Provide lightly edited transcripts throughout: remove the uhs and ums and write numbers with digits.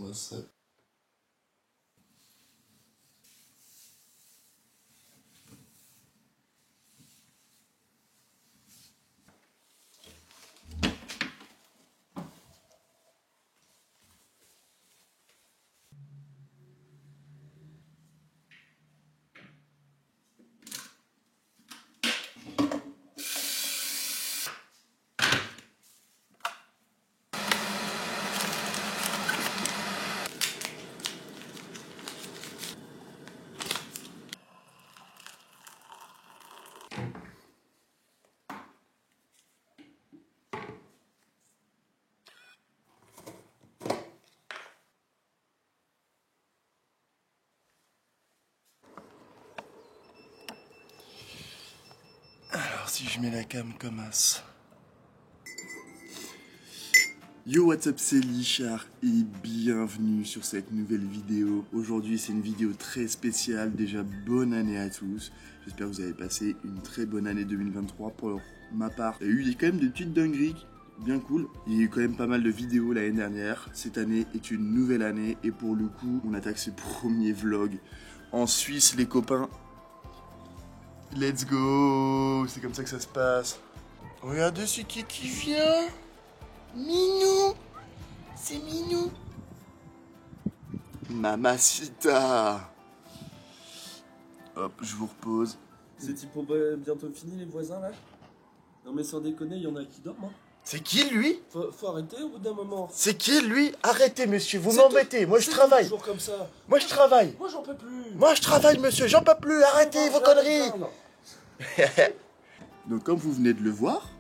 What's up? Alors si je mets la cam comme as. Yo, what's up, c'est Lichard et bienvenue sur cette nouvelle vidéo. Aujourd'hui c'est une vidéo très spéciale, déjà bonne année à tous. J'espère que vous avez passé une très bonne année 2023 pour ma part. Il y a eu quand même des petites dingueries, bien cool. Il y a eu quand même pas mal de vidéos l'année dernière. Cette année est une nouvelle année et pour le coup on attaque ce premier vlog en Suisse les copains. Let's go, c'est comme ça que ça se passe. Regardez ce qui vient. Minou, c'est Minou. Mamacita. Hop, je vous repose. C'est typo bientôt fini les voisins là? Non mais sans déconner, il y en a qui dorment. Hein. C'est qui lui? Faut arrêter au bout d'un moment. C'est qui lui? Arrêtez monsieur, vous m'embêtez, moi je travaille. Toujours comme ça. Moi je travaille. Moi j'en peux plus. Moi je travaille monsieur, j'en peux plus, arrêtez vos conneries. Donc comme vous venez de le voir,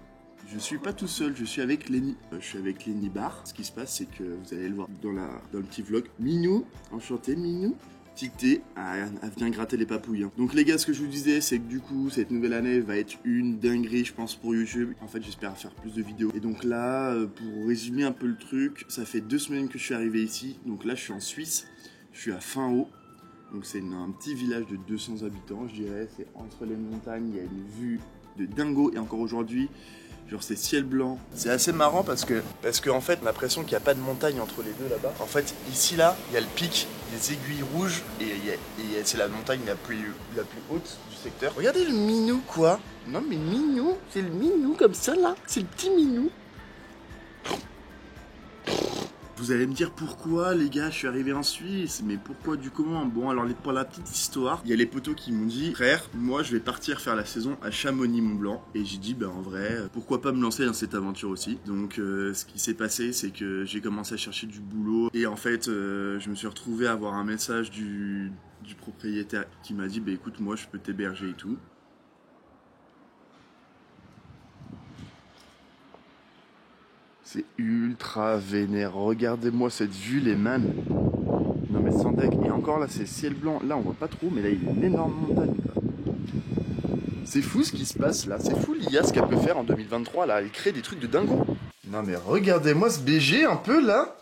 je suis pas tout seul, je suis avec Lenny. Je suis avec Lenny Bar. Ce qui se passe, c'est que vous allez le voir dans le petit vlog. Minou, enchanté Minou. Ticté, elle vient gratter les papouilles. Hein. Donc les gars, ce que je vous disais, c'est que du coup, cette nouvelle année va être une dinguerie, je pense, pour YouTube. En fait, j'espère faire plus de vidéos. Et donc là, pour résumer un peu le truc, ça fait 2 semaines que je suis arrivé ici. Donc là, je suis en Suisse, je suis à Fin-Haut. Donc c'est un petit village de 200 habitants, je dirais. C'est entre les montagnes, il y a une vue de dingo. Et encore aujourd'hui, genre c'est ciel blanc. C'est assez marrant parce que en fait, on a l'impression qu'il n'y a pas de montagne entre les deux là-bas. En fait, ici là, il y a le pic, les aiguilles rouges et c'est la montagne la plus haute du secteur. Regardez le minou quoi. Non mais minou, c'est le minou comme ça là. C'est le petit minou. Vous allez me dire pourquoi les gars je suis arrivé en Suisse, mais pourquoi du comment? Bon alors pour la petite histoire, il y a les potos qui m'ont dit frère, moi je vais partir faire la saison à Chamonix-Mont-Blanc et j'ai dit bah en vrai pourquoi pas me lancer dans cette aventure aussi. Donc ce qui s'est passé c'est que j'ai commencé à chercher du boulot et en fait je me suis retrouvé à avoir un message du propriétaire qui m'a dit bah écoute moi je peux t'héberger et tout. C'est ultra vénère. Regardez-moi cette vue, les man. Non mais sans deck. Et encore là, c'est ciel blanc. Là, on voit pas trop, mais là, il y a une énorme montagne. C'est fou ce qui se passe là. C'est fou l'IA ce qu'elle peut faire en 2023 là. Elle crée des trucs de dingo. Non mais regardez-moi ce BG un peu là.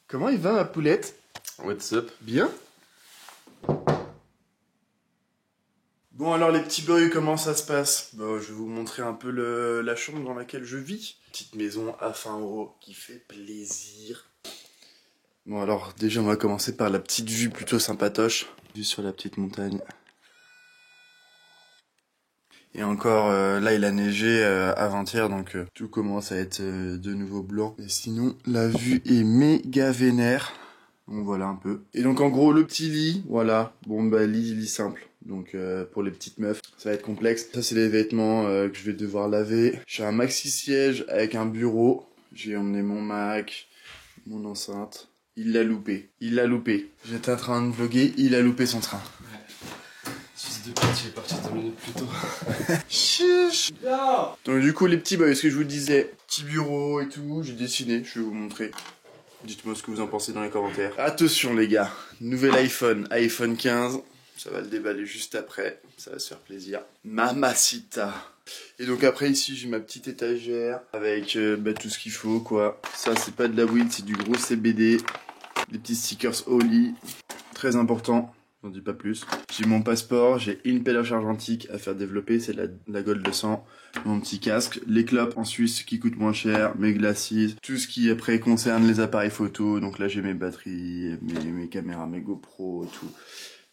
Comment il va ma poulette? What's up? Bien? Bon alors les petits boys, comment ça se passe? Bon, je vais vous montrer un peu la chambre dans laquelle je vis. Petite maison à Fin-Haut qui fait plaisir. Bon alors déjà on va commencer par la petite vue plutôt sympatoche. Vue sur la petite montagne. Et encore là il a neigé avant-hier donc tout commence à être de nouveau blanc. Et sinon la vue est méga vénère. Donc voilà un peu. Et donc en gros le petit lit, voilà. Bon bah lit simple. Donc pour les petites meufs, ça va être complexe. Ça c'est les vêtements que je vais devoir laver. J'ai un maxi siège avec un bureau. J'ai emmené mon Mac, mon enceinte. Il l'a loupé. Il l'a loupé. J'étais en train de vlogger, il a loupé son train. Ouais. Fils de pute, il est parti 2 minutes plus tôt. Chiche. Donc du coup les petits, bah ce que je vous disais, petit bureau et tout, j'ai dessiné, je vais vous montrer. Dites-moi ce que vous en pensez dans les commentaires. Attention les gars, nouvel iPhone 15. Ça va le déballer juste après, ça va se faire plaisir. Mamacita. Et donc après ici j'ai ma petite étagère avec tout ce qu'il faut quoi. Ça c'est pas de la weed, c'est du gros CBD. Des petits stickers Oli, très important. j'en dis pas plus. J'ai mon passeport, j'ai une pédale argentique à faire développer, c'est la Gold 200, mon petit casque, les clopes en Suisse qui coûtent moins cher, mes glacis, tout ce qui après concerne les appareils photo, donc là j'ai mes batteries, mes caméras, mes GoPro et tout.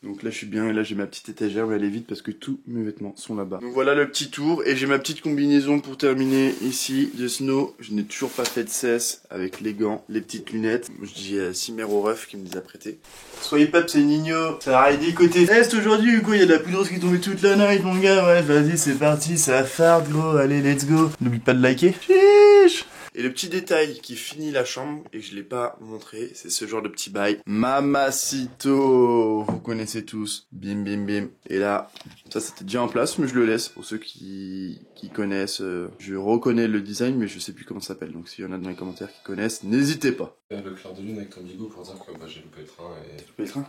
Donc là je suis bien et là j'ai ma petite étagère, mais elle est vide parce que tous mes vêtements sont là-bas. Donc voilà le petit tour et j'ai ma petite combinaison pour terminer ici de snow. Je n'ai toujours pas fait de cesse avec les gants, les petites lunettes. Je dis à Simer au ref qui me les a prêtées. Soyez pas c'est Nino, ça va aider côté est aujourd'hui Hugo, il y a de la poudreuse qui est tombée toute la night mon gars. Ouais vas-y c'est parti, ça farte gros, allez let's go. N'oublie pas de liker. Chiche. Et le petit détail qui finit la chambre et que je l'ai pas montré, c'est ce genre de petit bail. Mamacito, vous connaissez tous. Bim bim bim. Et là, ça c'était déjà en place, mais je le laisse pour ceux qui connaissent. Je reconnais le design, mais je sais plus comment ça s'appelle. Donc s'il y en a dans les commentaires qui connaissent, n'hésitez pas. Le clair de lune avec ton bigot pour dire que j'ai loupé le train et... T'as loupé le train?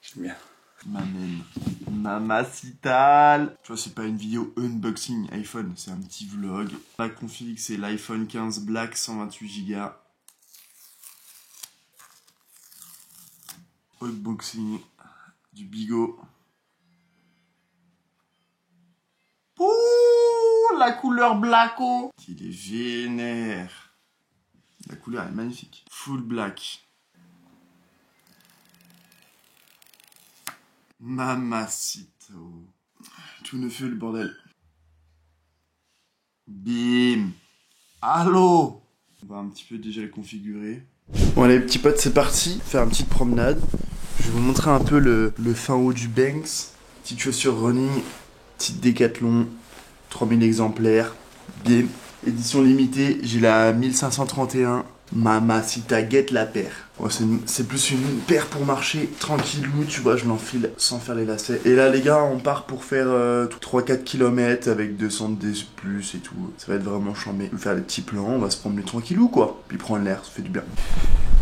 J'aime bien. Mamacital. Tu vois, c'est pas une vidéo unboxing iPhone, c'est un petit vlog. La config, c'est l'iPhone 15 Black 128 Go. Unboxing du bigot. Ouh, la couleur blacko. Il est vénère. La couleur est magnifique. Full black. Mamacito. Tout ne fait le bordel. Bim. Allô. On va un petit peu déjà le configurer. Bon allez petits potes, c'est parti. Faire une petite promenade. Je vais vous montrer un peu le fin haut du Banks. Petite chaussure running. Petite Décathlon. 3000 exemplaires. Bim. Édition limitée. J'ai la 1531. Mamacita, guette la paire. Ouais, c'est plus une paire pour marcher tranquillou, tu vois, je l'enfile sans faire les lacets. Et là les gars, on part pour faire 3-4 km avec 200 D plus et tout. Ça va être vraiment chambé. On va faire des petits plans, on va se promener tranquillou quoi. Puis prendre l'air, ça fait du bien.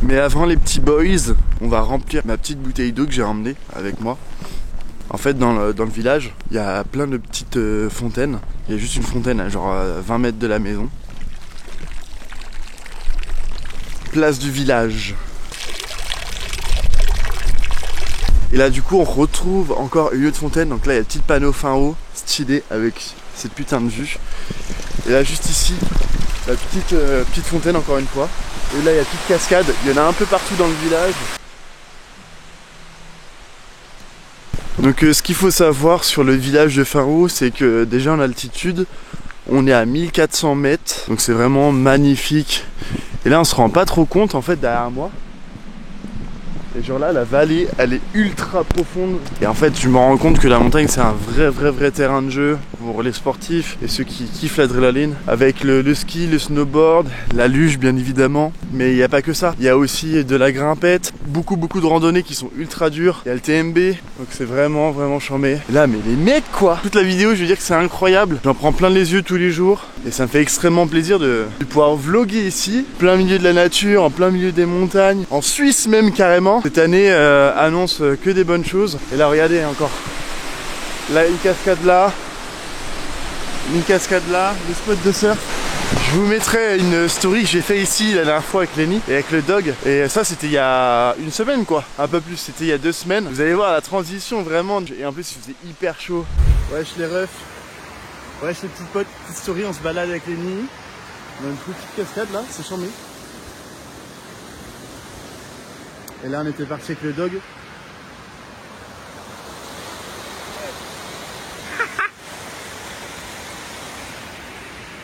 Mais avant les petits boys, on va remplir ma petite bouteille d'eau que j'ai ramenée avec moi. En fait, dans le village, il y a plein de petites fontaines. Il y a juste une fontaine à genre 20 mètres de la maison. Place du village. Et là du coup on retrouve encore une lieu de fontaine. Donc là il y a le petit panneau fin haut, stylé avec cette putain de vue. Et là juste ici, la petite fontaine encore une fois. Et là il y a petite cascade, il y en a un peu partout dans le village. Donc ce qu'il faut savoir sur le village de fin haut, c'est que déjà en altitude, on est à 1400 mètres. Donc c'est vraiment magnifique. Et là on se rend pas trop compte en fait derrière moi. Et genre là la vallée elle est ultra profonde. Et en fait je me rends compte que la montagne c'est un vrai terrain de jeu pour les sportifs et ceux qui kiffent l'adrénaline. Avec le ski, le snowboard, la luge bien évidemment. Mais il n'y a pas que ça. Il y a aussi de la grimpette. Beaucoup de randonnées qui sont ultra dures. Il y a le TMB. Donc c'est vraiment chambé. Et là mais les mecs quoi. Toute la vidéo je veux dire que c'est incroyable. J'en prends plein les yeux tous les jours. Et ça me fait extrêmement plaisir de pouvoir vlogger ici. Plein milieu de la nature, en plein milieu des montagnes. En Suisse même carrément. Cette année annonce que des bonnes choses. Et là regardez encore. Là une cascade là. Une cascade là. Des spots de surf. Je vous mettrai une story que j'ai fait ici la dernière fois avec Lenny et avec le dog. Et ça c'était il y a une semaine quoi. Un peu plus, c'était il y a 2 semaines. Vous allez voir la transition vraiment. Et en plus il faisait hyper chaud. Wesh les refs. Wesh les petites potes. Petite story, on se balade avec Lenny. On a une petite cascade là, c'est chambé. Et là on était parti avec le dog.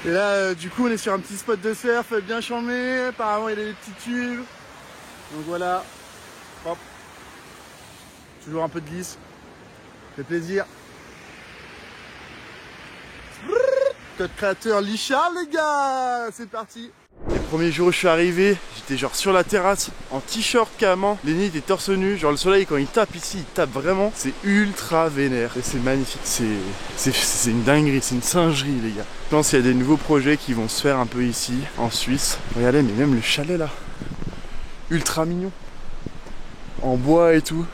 Et là du coup on est sur un petit spot de surf bien chambé. Apparemment il y a des petits tubes. Donc voilà. Hop. Toujours un peu de glisse. Ça fait plaisir. Code créateur Lichard les gars. C'est parti. Les premiers jours où je suis arrivé, j'étais genre sur la terrasse en t-shirt carrément. Lenny était torse nu, genre le soleil quand il tape ici, il tape vraiment. C'est ultra vénère et c'est magnifique. C'est une dinguerie, c'est une singerie les gars. Je pense qu'il y a des nouveaux projets qui vont se faire un peu ici en Suisse. Regardez mais même le chalet là, ultra mignon. En bois et tout.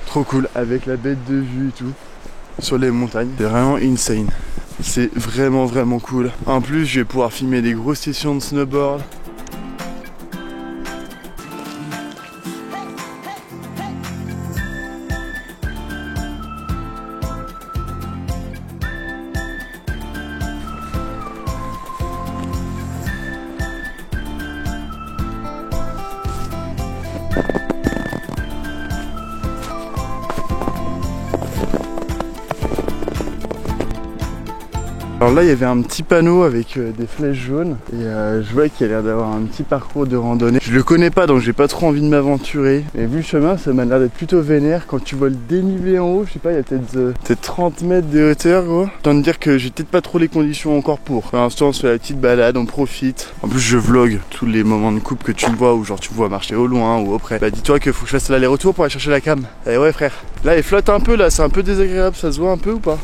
Trop cool avec la bête de vue et tout. Sur les montagnes, c'est vraiment insane. C'est vraiment cool. En plus, je vais pouvoir filmer des grosses sessions de snowboard. Alors là il y avait un petit panneau avec des flèches jaunes et je vois qu'il y a l'air d'avoir un petit parcours de randonnée. Je le connais pas donc j'ai pas trop envie de m'aventurer. Mais vu le chemin ça m'a l'air d'être plutôt vénère. Quand tu vois le dénivelé en haut, je sais pas, il y a peut-être 30 mètres de hauteur gros. Autant te dire que j'ai peut-être pas trop les conditions encore pour. Pour l'instant on se fait la petite balade, on profite. En plus je vlog tous les moments de coupe que tu me vois où genre tu me vois marcher au loin ou auprès. Bah dis-toi qu'il faut que je fasse l'aller-retour pour aller chercher la cam. Eh ouais frère. Là elle flotte un peu là, c'est un peu désagréable, ça se voit un peu ou pas?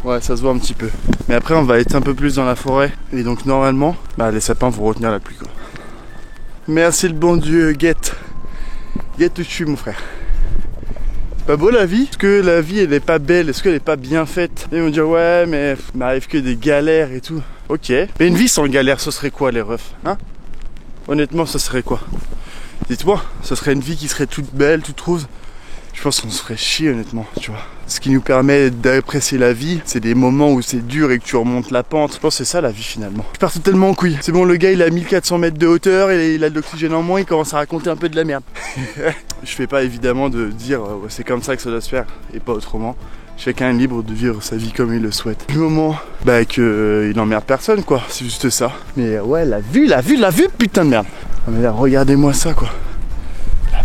Ouais, ça se voit un petit peu. Mais après, on va être un peu plus dans la forêt. Et donc, normalement, les sapins vont retenir la pluie, quoi. Merci le bon Dieu, guette. Guette où je suis, mon frère. C'est pas beau la vie? Est-ce que la vie, elle est pas belle? Est-ce qu'elle est pas bien faite? Ils vont dire, ouais, mais il m'arrive que des galères et tout. Ok. Mais une vie sans galère, ce serait quoi, les refs? Hein? Honnêtement, ce serait quoi? Dites-moi, ce serait une vie qui serait toute belle, toute rose. Je pense qu'on se ferait chier honnêtement, tu vois. Ce qui nous permet d'apprécier la vie, c'est des moments où c'est dur et que tu remontes la pente. Je pense que c'est ça la vie finalement. Je pars totalement en couille. C'est bon, le gars il a 1400 mètres de hauteur et il a de l'oxygène en moins, il commence à raconter un peu de la merde. Je fais pas évidemment de dire ouais, c'est comme ça que ça doit se faire et pas autrement. Chacun est libre de vivre sa vie comme il le souhaite. Du moment qu'il n'emmerde personne quoi, c'est juste ça. Mais ouais, la vue, putain de merde. Ah, mais là, regardez-moi ça quoi.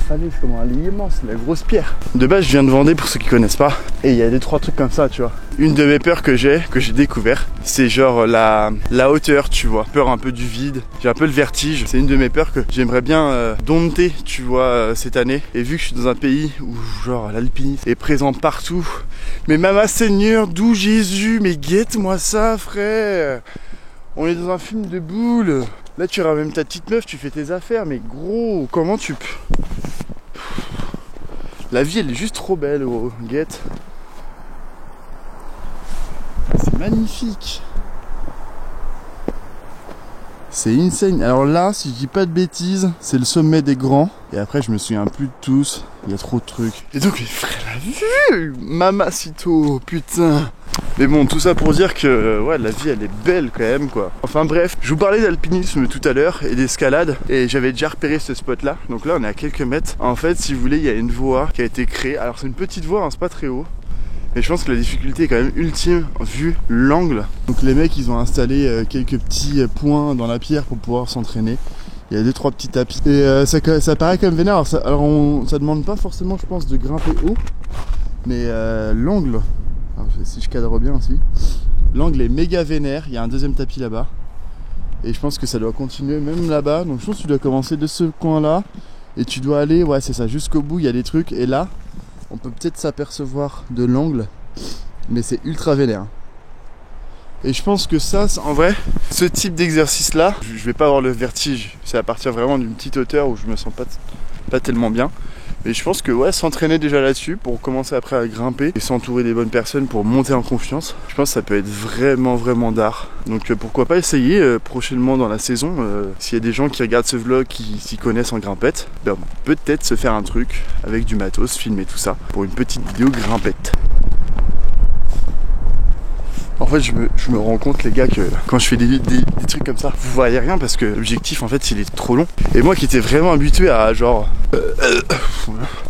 Falaise, comment elle est immense, la grosse pierre. De base je viens de Vendée pour ceux qui connaissent pas. Et il y a 2-3 trucs comme ça tu vois. Une de mes peurs que j'ai découvert, c'est genre la hauteur tu vois. Peur un peu du vide, j'ai un peu le vertige. C'est une de mes peurs que j'aimerais bien dompter tu vois cette année. Et vu que je suis dans un pays où genre l'alpinisme est présent partout. Mais Mama Seigneur, d'où Jésus, mais guette-moi ça frère. On est dans un film de boules. Là tu ramènes ta petite meuf, tu fais tes affaires, mais gros, comment tu peux... La vie elle est juste trop belle gros, guette. C'est magnifique. C'est insane. Alors là, si je dis pas de bêtises, c'est le sommet des grands. Et après je me souviens plus de tous, il y a trop de trucs. Et donc frère, la vue, mamacito, putain. Mais bon, tout ça pour dire que ouais, la vie elle est belle quand même quoi. Enfin bref, je vous parlais d'alpinisme tout à l'heure et d'escalade et j'avais déjà repéré ce spot là. Donc là on est à quelques mètres. En fait si vous voulez il y a une voie qui a été créée. Alors c'est une petite voie, hein, c'est pas très haut. Mais je pense que la difficulté est quand même ultime vu l'angle. Donc les mecs ils ont installé quelques petits points dans la pierre pour pouvoir s'entraîner. Il y a 2-3 petits tapis. Et ça paraît quand même vénère. Alors ça demande pas forcément je pense de grimper haut. Mais l'angle... Alors, si je cadre bien aussi, l'angle est méga vénère, il y a un deuxième tapis là-bas et je pense que ça doit continuer même là-bas, donc je pense que tu dois commencer de ce coin là et tu dois aller, ouais c'est ça, jusqu'au bout il y a des trucs et là on peut peut-être s'apercevoir de l'angle mais c'est ultra vénère et je pense que ça en vrai, ce type d'exercice là, je vais pas avoir le vertige, c'est à partir vraiment d'une petite hauteur où je me sens pas tellement bien. Et je pense que ouais, s'entraîner déjà là-dessus pour commencer après à grimper et s'entourer des bonnes personnes pour monter en confiance, je pense que ça peut être vraiment d'art. Donc pourquoi pas essayer prochainement dans la saison, s'il y a des gens qui regardent ce vlog qui s'y connaissent en grimpette, peut-être se faire un truc avec du matos, filmer tout ça pour une petite vidéo grimpette. En fait je me rends compte les gars que quand je fais des trucs comme ça, vous voyez rien parce que l'objectif en fait il est trop long. Et moi qui étais vraiment habitué à genre...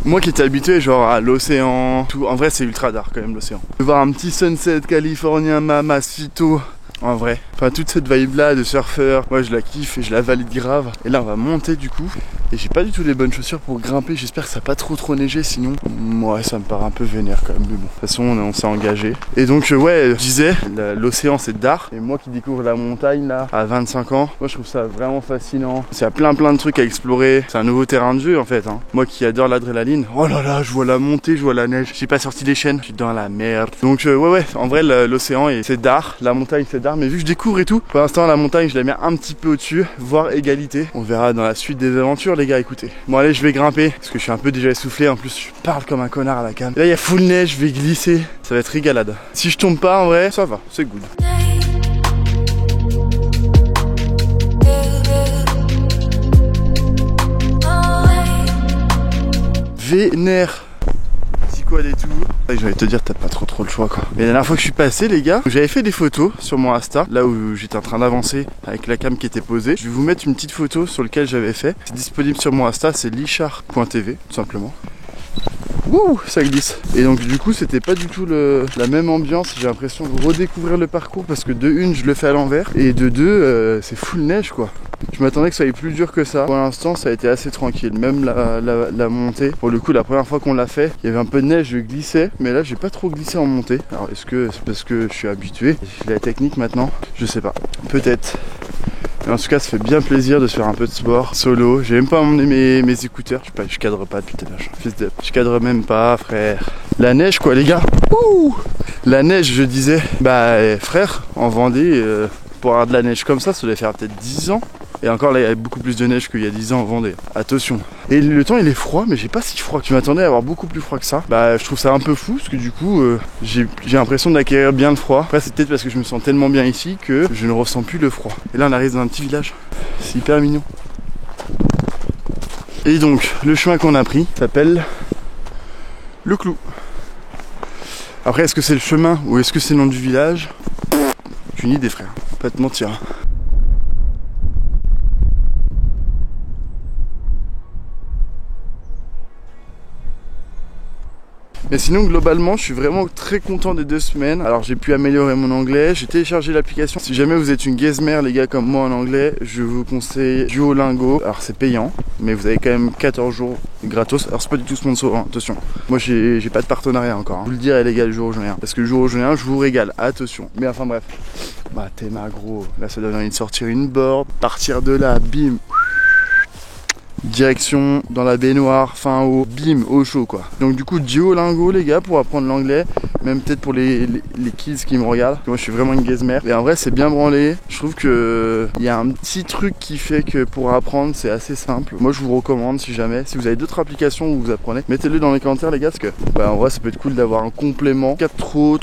moi qui étais habitué genre à l'océan, tout. En vrai c'est ultra dark quand même l'océan. De voir un petit sunset californien mamacito. En vrai, enfin toute cette vibe là de surfeur, moi je la kiffe et je la valide grave. Et là on va monter du coup. Et j'ai pas du tout les bonnes chaussures pour grimper. J'espère que ça va pas trop neiger sinon. Ouais ça me paraît un peu vénère quand même. Mais bon, de toute façon on s'est engagé. Et donc ouais, je disais, l'océan c'est d'art. Et moi qui découvre la montagne là à 25 ans, moi je trouve ça vraiment fascinant. Il y a plein de trucs à explorer. C'est un nouveau terrain de jeu en fait hein. Moi qui adore l'adrénaline, oh là là, je vois la montée, je vois la neige. J'ai pas sorti les chaînes, je suis dans la merde. Donc ouais, en vrai l'océan c'est d'art, la montagne c'est d'art. Mais vu que je découvre et tout, pour l'instant la montagne je la mets un petit peu au-dessus, voire égalité. On verra dans la suite des aventures les gars, écoutez. Bon allez, je vais grimper parce que je suis un peu déjà essoufflé. En plus je parle comme un connard à la cam. Là il y a full neige, je vais glisser. Ça va être régalade. Si je tombe pas en vrai, ça va, c'est good. Vénère. quad et tout. Je vais te dire, t'as pas trop le choix quoi. Mais la dernière fois que je suis passé les gars, j'avais fait des photos sur mon Insta, là où j'étais en train d'avancer avec la cam qui était posée. Je vais vous mettre une petite photo sur laquelle j'avais fait. C'est disponible sur mon Insta, c'est lichard.tv tout simplement. Wouh, ça glisse. Et donc du coup c'était pas du tout la même ambiance. J'ai l'impression de redécouvrir le parcours parce que de une je le fais à l'envers et de deux c'est full neige quoi. Je m'attendais que ça aille plus dur que ça. Pour l'instant ça a été assez tranquille. Même la montée, pour le coup la première fois qu'on l'a fait, il y avait un peu de neige, je glissais. Mais là j'ai pas trop glissé en montée. Alors est-ce que c'est parce que je suis habitué? J'ai la technique maintenant? Je sais pas. Peut-être. Mais en tout cas ça fait bien plaisir de se faire un peu de sport solo. J'ai même pas emmené mes écouteurs. Je cadre pas depuis tout à l'heure. Je cadre même pas frère. La neige quoi les gars. Ouh, la neige je disais. Bah frère, en Vendée, pour avoir de la neige comme ça doit faire peut-être 10 ans. Et encore là il y a beaucoup plus de neige qu'il y a 10 ans en Vendée. Attention. Et le temps il est froid mais j'ai pas si froid. Je m'attendais à avoir beaucoup plus froid que ça. Bah je trouve ça un peu fou parce que du coup j'ai l'impression d'acquérir bien le froid. Après c'est peut-être parce que je me sens tellement bien ici que je ne ressens plus le froid. Et là on arrive dans un petit village. C'est hyper mignon. Et donc le chemin qu'on a pris s'appelle le Clou. Après est-ce que c'est le chemin ou est-ce que c'est le nom du village? Aucune idée frère, pas te mentir. Mais sinon globalement je suis vraiment très content des 2 semaines. Alors j'ai pu améliorer mon anglais, j'ai téléchargé l'application. Si jamais vous êtes une gazmère les gars comme moi en anglais, je vous conseille Duolingo. Alors c'est payant mais vous avez quand même 14 jours gratos. Alors c'est pas du tout sponsor hein, attention. Moi j'ai pas de partenariat encore hein. Je vous le dirai les gars le jour où j'en ai un. Parce que le jour où j'en ai un je vous régale, attention. Mais enfin bref. Bah t'es ma gros. Là ça donne envie de sortir une board, partir de là, bim. Direction dans la baignoire, fin haut, bim, au chaud quoi. Donc du coup Duolingo les gars pour apprendre l'anglais, même peut-être pour les kids qui me regardent. Moi je suis vraiment une gazmère. Et en vrai c'est bien branlé. Je trouve que il y a un petit truc qui fait que pour apprendre c'est assez simple. Moi je vous recommande si jamais, si vous avez d'autres applications où vous apprenez, mettez-le dans les commentaires les gars parce que bah, en vrai ça peut être cool d'avoir un complément. Trop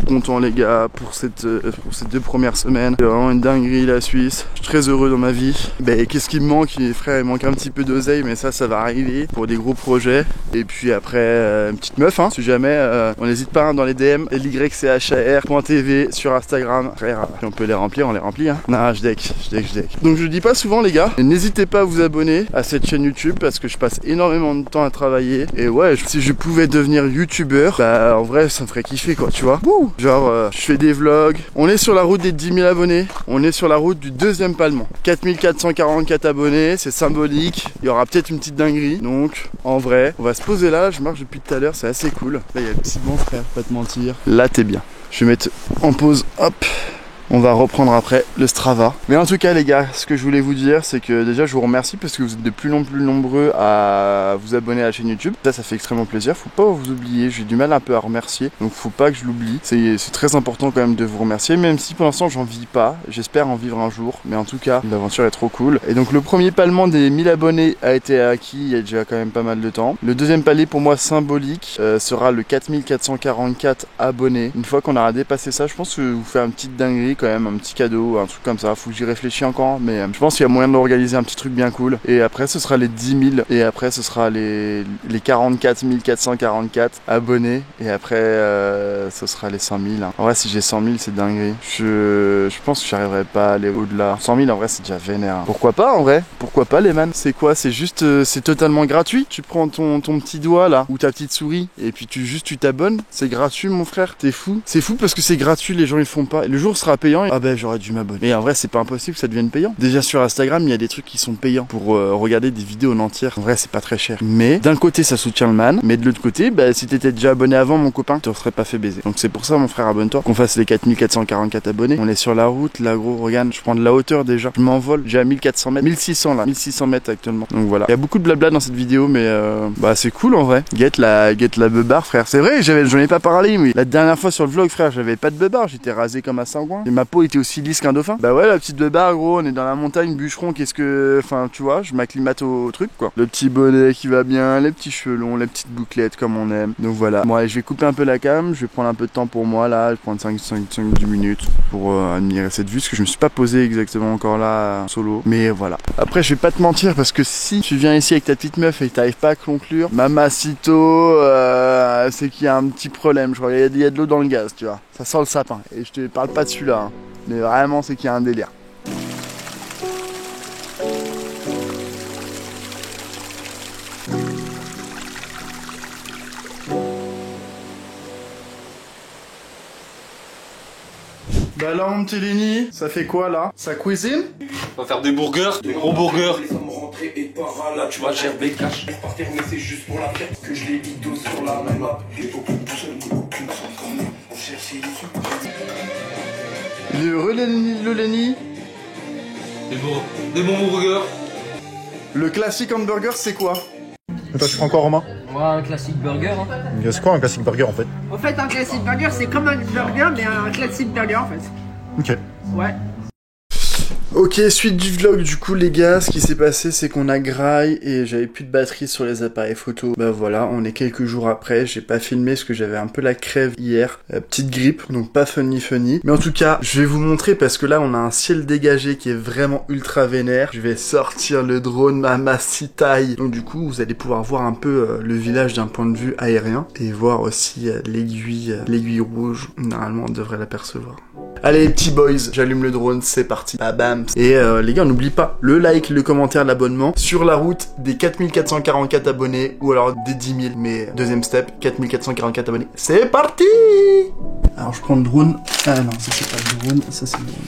content les gars pour ces 2 premières semaines. C'est vraiment une dinguerie la Suisse. Je suis très heureux dans ma vie. Bah, qu'est-ce qui me manque frère? Il manque un petit peu d'oseille mais ça va arriver pour des gros projets. Et puis après une petite meuf hein, si jamais on n'hésite pas hein, dans les DM lychar.tv sur Instagram. Frère, si on peut les remplir on les remplit hein. Non je deck. Donc je dis pas souvent les gars, n'hésitez pas à vous abonner à cette chaîne YouTube parce que je passe énormément de temps à travailler. Et ouais si je pouvais devenir youtubeur, bah en vrai ça me ferait kiffer quoi tu vois. Wouh, genre je fais des vlogs. On est sur la route des 10 000 abonnés. On est sur la route du 2e palmant. 4444 abonnés, c'est symbolique. Il y aura peut-être une petite dinguerie. Donc en vrai on va se poser là. Je marche depuis tout à l'heure, c'est assez cool. Là il y a le petit banc frère, pas te mentir. Là t'es bien. Je vais mettre en pause, hop. On va reprendre après le Strava. Mais en tout cas les gars, ce que je voulais vous dire c'est que déjà je vous remercie parce que vous êtes de plus en plus nombreux à vous abonner à la chaîne YouTube. Ça fait extrêmement plaisir, faut pas vous oublier, j'ai du mal un peu à remercier. Donc faut pas que je l'oublie, c'est très important quand même de vous remercier. Même si pour l'instant j'en vis pas, j'espère en vivre un jour. Mais en tout cas l'aventure est trop cool. Et donc le premier palmant des 1000 abonnés a été acquis il y a déjà quand même pas mal de temps. Le deuxième palier pour moi symbolique sera le 4444 abonnés. Une fois qu'on aura dépassé ça, je pense que vous faites une petite dinguerie quand même, un petit cadeau, un truc comme ça. Faut que j'y réfléchisse encore, mais je pense qu'il y a moyen de l'organiser un petit truc bien cool. Et après ce sera les 10 000 et après ce sera les 44 444 abonnés et après ce sera les 100 000 hein. En vrai si j'ai 100 000 c'est dinguerie. Je pense que j'arriverai pas à aller au-delà. 100 000 en vrai c'est déjà vénère hein. Pourquoi pas en vrai? Pourquoi pas les man? C'est quoi? C'est juste c'est totalement gratuit. Tu prends ton petit doigt là ou ta petite souris et puis tu t'abonnes. C'est gratuit mon frère. T'es fou? C'est fou parce que c'est gratuit, les gens ils font pas. Le jour sera payant. Ah ben j'aurais dû m'abonner. Mais en vrai c'est pas impossible que ça devienne payant. Déjà sur Instagram il y a des trucs qui sont payants pour regarder des vidéos en entière. En vrai c'est pas très cher. Mais d'un côté ça soutient le man. Mais de l'autre côté bah si t'étais déjà abonné avant mon copain, tu te serais pas fait baiser. Donc c'est pour ça mon frère abonne-toi. Qu'on fasse les 4444 abonnés. On est sur la route là gros. Regarde je prends de la hauteur déjà. Je m'envole. J'ai à 1400 mètres. 1600 là. 1600 mètres actuellement. Donc voilà. Il y a beaucoup de blabla dans cette vidéo mais bah c'est coul en vrai. Get la beubare frère. C'est vrai j'en ai pas parlé mais la dernière fois sur le vlog frère j'avais pas de beubare. J'étais rasé comme un sangouin. Et ma peau était aussi lisse qu'un dauphin. Bah ouais, la petite barre gros, on est dans la montagne, bûcheron, qu'est-ce que... Enfin tu vois, je m'acclimate au truc quoi. Le petit bonnet qui va bien, les petits cheveux longs, les petites bouclettes comme on aime. Donc voilà, bon allez, je vais couper un peu la cam, je vais prendre un peu de temps pour moi là, je vais prendre 5-10 minutes pour admirer cette vue, parce que je me suis pas posé exactement encore là, solo. Mais voilà. Après je vais pas te mentir, parce que si tu viens ici avec ta petite meuf et que t'arrives pas à conclure, mamacito, c'est qu'il y a un petit problème, je crois, il y a de l'eau dans le gaz, tu vois. Ça sent le sapin, et je te parle pas de celui-là, hein. Mais vraiment c'est qu'il y a un délire. Bah alors mon petit Lenny, ça fait quoi là? Ça cuisine? On va faire des burgers, des gros burgers. Les hommes rentrés et par là, tu vas gerber cash. Par terre, mais c'est juste pour la fête que je les vidéo sur la même map. Et aucune personne, aucune sans on cherche Il est heureux le Lenny? Des bons burgers. Le classique hamburger c'est quoi? Toi, tu prends quoi, Romain? Moi, un classique burger. Hein. C'est quoi un classique burger en fait? En fait, un classique burger, c'est comme un burger, mais un classique burger en fait. Ok. Ouais. Ok, suite du vlog, du coup les gars, ce qui s'est passé c'est qu'on a graille et j'avais plus de batterie sur les appareils photo. Bah voilà, on est quelques jours après, j'ai pas filmé parce que j'avais un peu la crève hier, petite grippe, donc pas funny. Mais en tout cas, je vais vous montrer parce que là on a un ciel dégagé qui est vraiment ultra vénère. Je vais sortir le drone Mamacitaï. Donc du coup, vous allez pouvoir voir un peu le village d'un point de vue aérien et voir aussi l'aiguille rouge. Normalement, on devrait l'apercevoir. Allez les petits boys, j'allume le drone, c'est parti. Bam. Et les gars, n'oublie pas le like, le commentaire, l'abonnement sur la route des 4444 abonnés ou alors des 10 000. Mais deuxième step, 4444 abonnés. C'est parti. Alors je prends le drone. Ah non, ça c'est pas le drone, ça c'est le drone.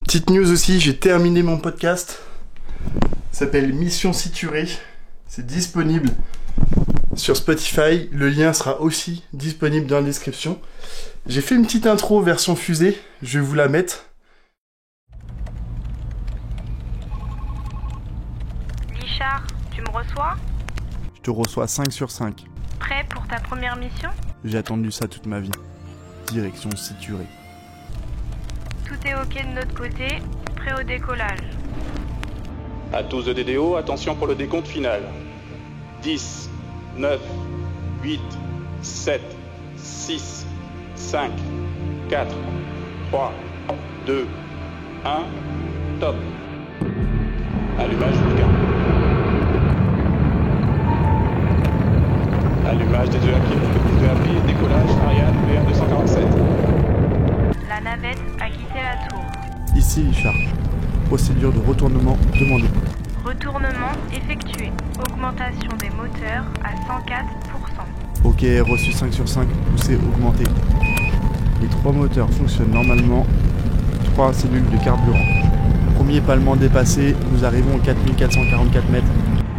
Petite news aussi, j'ai terminé mon podcast. Ça s'appelle Mission Saturée. C'est disponible sur Spotify. Le lien sera aussi disponible dans la description. J'ai fait une petite intro version fusée. Je vais vous la mettre. Richard, tu me reçois? Je te reçois 5 sur 5. Prêt pour ta première mission? J'ai attendu ça toute ma vie. Direction Saturée. Tout est ok de notre côté, prêt au décollage. À tous de DDO, attention pour le décompte final. 10, 9, 8, 7, 6, 5, 4, 3, 2, 1, top. Allumage Vulcain. Allumage des deux AP, décollage Ariane VR247. La navette a quitté la tour. Ici Richard. Procédure de retournement demandée. Retournement effectué. Augmentation des moteurs à 104%. Ok, reçu 5 sur 5, poussé augmenté. Les 3 moteurs fonctionnent normalement. 3 cellules de carburant. Premier palement dépassé, nous arrivons aux 4444 mètres.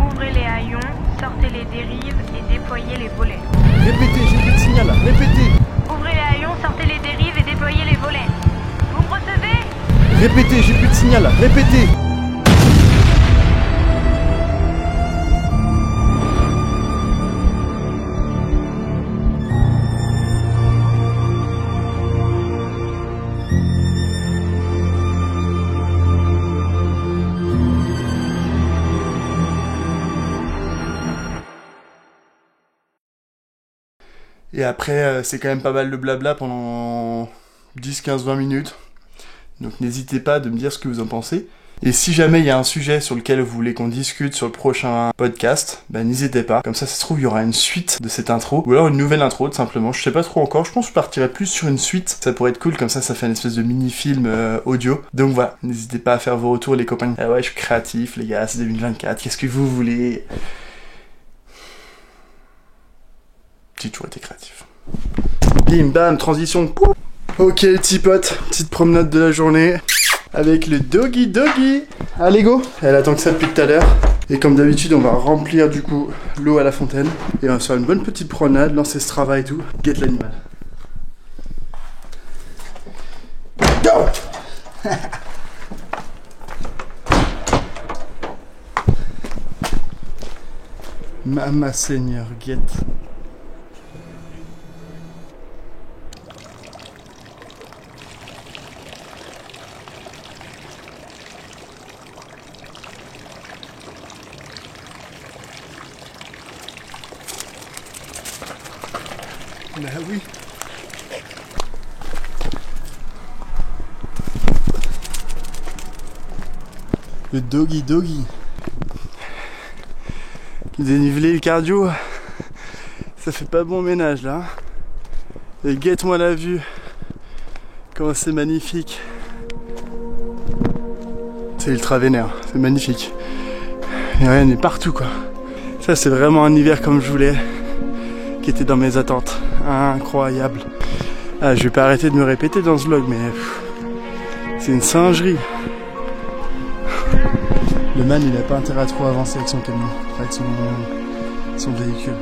Ouvrez les haillons, sortez les dérives et déployez les volets. Répétez, j'ai plus de signal, répétez. Ouvrez les haillons, sortez les dérives et déployez les volets. Vous me recevez? Répétez, j'ai plus de signal, répétez. Et après, c'est quand même pas mal de blabla pendant 10, 15, 20 minutes. Donc n'hésitez pas de me dire ce que vous en pensez. Et si jamais il y a un sujet sur lequel vous voulez qu'on discute sur le prochain podcast, bah n'hésitez pas. Comme ça se trouve, il y aura une suite de cette intro. Ou alors une nouvelle intro, tout simplement. Je sais pas trop encore. Je pense que je partirai plus sur une suite. Ça pourrait être cool, comme ça fait une espèce de mini-film audio. Donc voilà, n'hésitez pas à faire vos retours, les copains. Ah ouais, je suis créatif, les gars, c'est 2024. Qu'est-ce que vous voulez? J'ai toujours été créatif. Bim, bam, transition. Ok, les petits potes, petite promenade de la journée avec le doggy. Allez, go. Elle attend que ça depuis tout à l'heure. Et comme d'habitude, on va remplir du coup l'eau à la fontaine. Et on va se faire une bonne petite promenade, lancer ce travail et tout. Guette l'animal. Go! Mama Seigneur, guette. Bah oui. Le doggy. Déniveler le cardio, ça fait pas bon ménage là. Et guette-moi la vue. Comment c'est magnifique. C'est ultra vénère, c'est magnifique. Et rien n'est partout quoi. Ça c'est vraiment un hiver comme je voulais, qui était dans mes attentes. Incroyable. Ah, je vais pas arrêter de me répéter dans ce vlog, mais c'est une singerie. Le man il a pas intérêt à trop avancer avec son camion, avec son véhicule.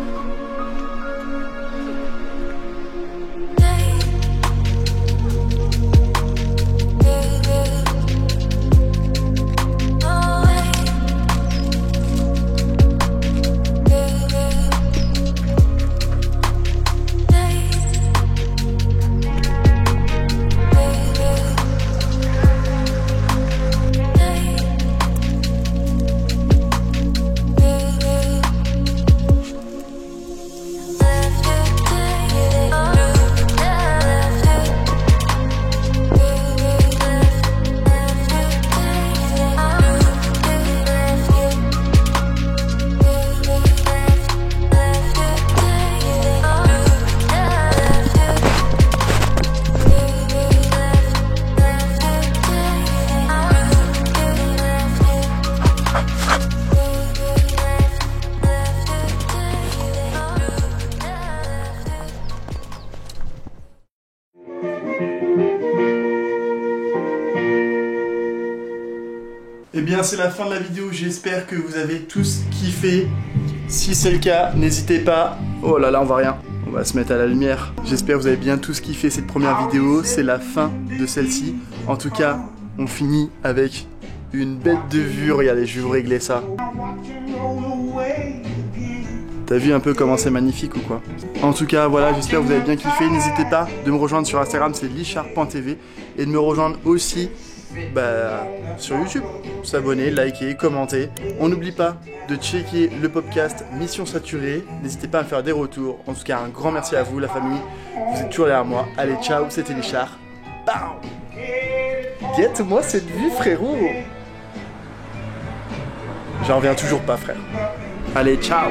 Eh bien c'est la fin de la vidéo, j'espère que vous avez tous kiffé. Si c'est le cas, n'hésitez pas. Oh là là, on voit rien. On va se mettre à la lumière. J'espère que vous avez bien tous kiffé cette première vidéo. C'est la fin de celle-ci. En tout cas, on finit avec une bête de vue. Regardez, je vais vous régler ça. T'as vu un peu comment c'est magnifique ou quoi? En tout cas, voilà, j'espère que vous avez bien kiffé. N'hésitez pas de me rejoindre sur Instagram, c'est lichard.tv. Et de me rejoindre aussi sur YouTube. S'abonner, liker, commenter. On n'oublie pas de checker le podcast Mission Saturée. N'hésitez pas à me faire des retours. En tout cas, un grand merci à vous, la famille. Vous êtes toujours derrière moi. Allez, ciao, c'était Lichard. Bam! Guette-moi cette vue, frérot. J'en reviens toujours pas, frère. Allez, ciao!